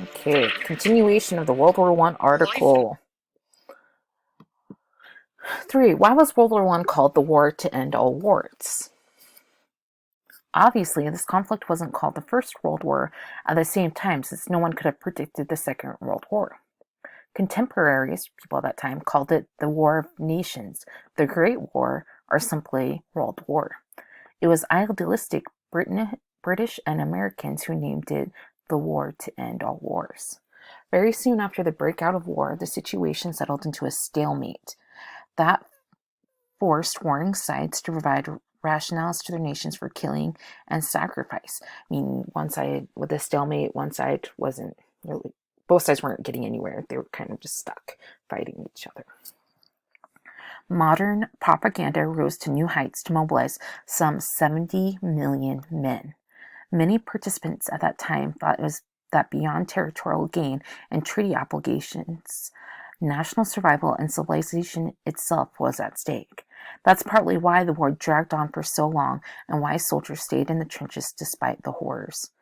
Okay, continuation of the World War I article. 3. Why was World War I called the war to end all wars? Obviously, this conflict wasn't called the First World War at the same time, since no one could have predicted the Second World War. Contemporaries, people at that time, called it the War of Nations, the Great War, or simply World War. It was idealistic British and Americans who named it the war to end all wars. Very soon after the breakout of war, the situation settled into a stalemate. That forced warring sides to provide rationales to their nations for killing and sacrifice. I mean, one side, with a stalemate, one side wasn't really, both sides weren't getting anywhere. They were kind of just stuck fighting each other. Modern propaganda rose to new heights to mobilize some 70 million men. Many participants at that time thought it was that beyond territorial gain and treaty obligations, national survival and civilization itself was at stake. That's partly why the war dragged on for so long and why soldiers stayed in the trenches despite the horrors.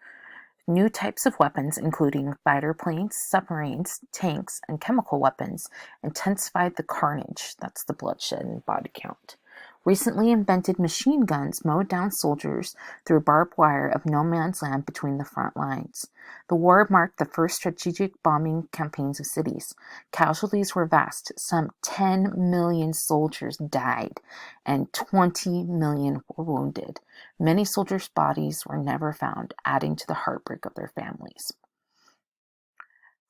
New types of weapons, including fighter planes, submarines, tanks, and chemical weapons, intensified the carnage, that's the bloodshed and body count. Recently invented machine guns mowed down soldiers through barbed wire of no man's land between the front lines. The war marked the first strategic bombing campaigns of cities. Casualties were vast. Some 10 million soldiers died, and 20 million were wounded. Many soldiers' bodies were never found, adding to the heartbreak of their families.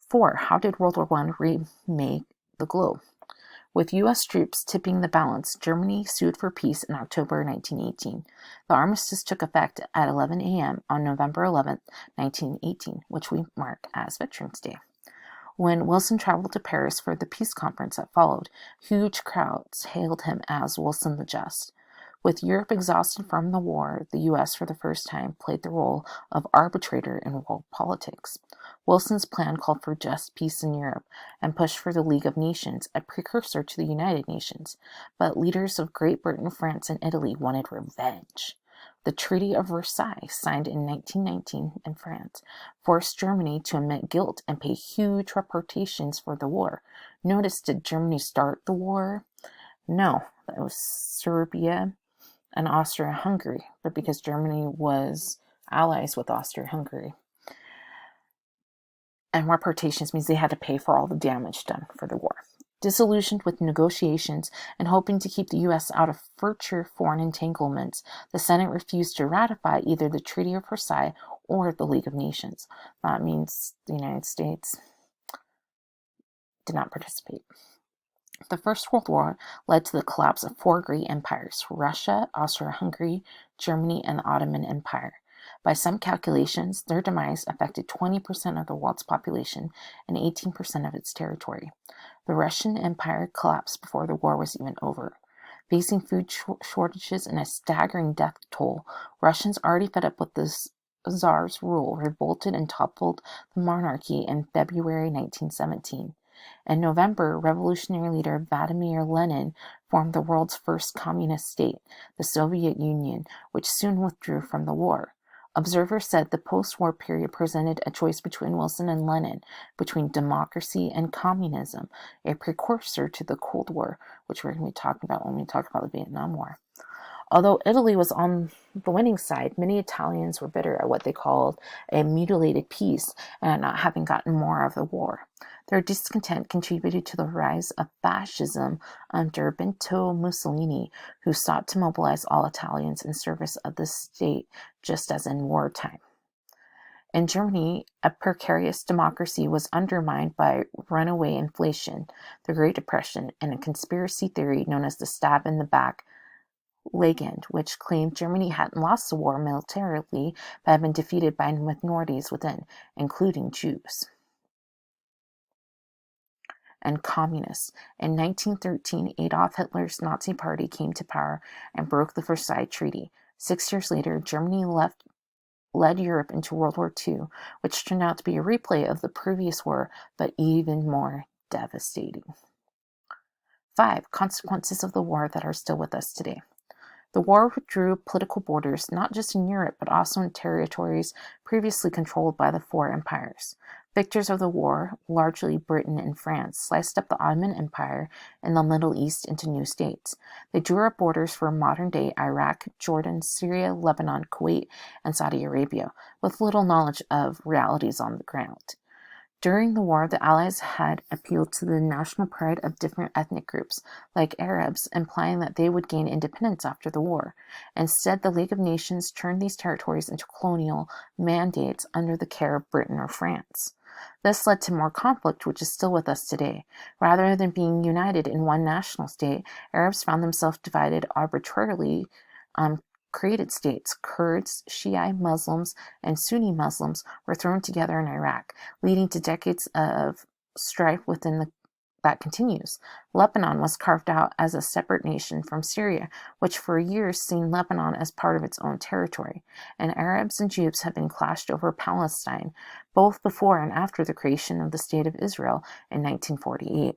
4. How did World War I remake the globe? With U.S. troops tipping the balance, Germany sued for peace in October 1918. The armistice took effect at 11 a.m. on November 11, 1918, which we mark as Veterans Day. When Wilson traveled to Paris for the peace conference that followed, huge crowds hailed him as Wilson the Just. With Europe exhausted from the war, the U.S. for the first time played the role of arbitrator in world politics. Wilson's plan called for just peace in Europe and pushed for the League of Nations, a precursor to the United Nations. But leaders of Great Britain, France, and Italy wanted revenge. The Treaty of Versailles, signed in 1919 in France, forced Germany to admit guilt and pay huge reparations for the war. Notice, did Germany start the war? No, that was Serbia and Austria-Hungary, but because Germany was allies with Austria-Hungary. And reparations means they had to pay for all the damage done for the war. Disillusioned with negotiations and hoping to keep the U.S. out of future foreign entanglements, the Senate refused to ratify either the Treaty of Versailles or the League of Nations. That means the United States did not participate. The First World War led to the collapse of 4 great empires: Russia, Austria-Hungary, Germany, and the Ottoman Empire. By some calculations, their demise affected 20% of the world's population and 18% of its territory. The Russian Empire collapsed before the war was even over. Facing food shortages and a staggering death toll, Russians already fed up with the Tsar's rule revolted and toppled the monarchy in February 1917. In November, revolutionary leader Vladimir Lenin formed the world's first communist state, the Soviet Union, which soon withdrew from the war. Observers said the post-war period presented a choice between Wilson and Lenin, between democracy and communism, a precursor to the Cold War, which we're going to be talking about when we talk about the Vietnam War. Although Italy was on the winning side, many Italians were bitter at what they called a mutilated peace and at not having gotten more of the war. Their discontent contributed to the rise of fascism under Benito Mussolini, who sought to mobilize all Italians in service of the state, just as in wartime. In Germany, a precarious democracy was undermined by runaway inflation, the Great Depression, and a conspiracy theory known as the stab in the back legend, which claimed Germany hadn't lost the war militarily but had been defeated by minorities within, including Jews and communists. In 1913, Adolf Hitler's Nazi Party came to power and broke the Versailles Treaty. 6 years later, Germany led Europe into World War II, which turned out to be a replay of the previous war, but even more devastating. 5. Consequences of the war that are still with us today. The war withdrew political borders not just in Europe, but also in territories previously controlled by the 4 empires. Victors of the war, largely Britain and France, sliced up the Ottoman Empire and the Middle East into new states. They drew up borders for modern-day Iraq, Jordan, Syria, Lebanon, Kuwait, and Saudi Arabia, with little knowledge of realities on the ground. During the war, the Allies had appealed to the national pride of different ethnic groups, like Arabs, implying that they would gain independence after the war. Instead, the League of Nations turned these territories into colonial mandates under the care of Britain or France. This led to more conflict, which is still with us today. Rather than being united in one national state, Arabs found themselves divided arbitrarily created states. Kurds, Shia Muslims, and Sunni Muslims were thrown together in Iraq, leading to decades of strife that continues. Lebanon was carved out as a separate nation from Syria, which for years seen Lebanon as part of its own territory. And Arabs and Jews have been clashed over Palestine, both before and after the creation of the State of Israel in 1948.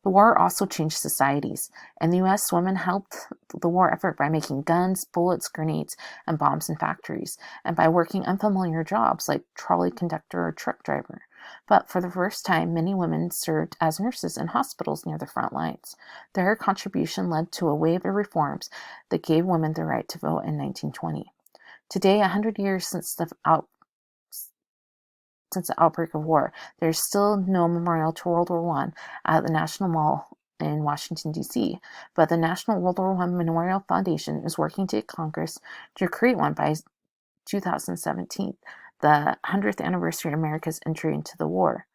The war also changed societies. In the U.S., women helped the war effort by making guns, bullets, grenades, and bombs in factories, and by working unfamiliar jobs like trolley conductor or truck driver. But for the first time, many women served as nurses in hospitals near the front lines. Their contribution led to a wave of reforms that gave women the right to vote in 1920. Today, 100 years since the outbreak of war, there's still no memorial to World War I at the National Mall in Washington, D.C., but the National World War I Memorial Foundation is working to get Congress to create one by 2017, the 100th anniversary of America's entry into the war.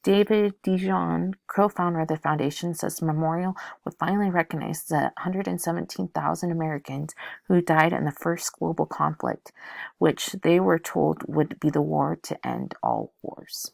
David Dijon, co-founder of the foundation, says the memorial would finally recognize the 117,000 Americans who died in the first global conflict, which they were told would be the war to end all wars.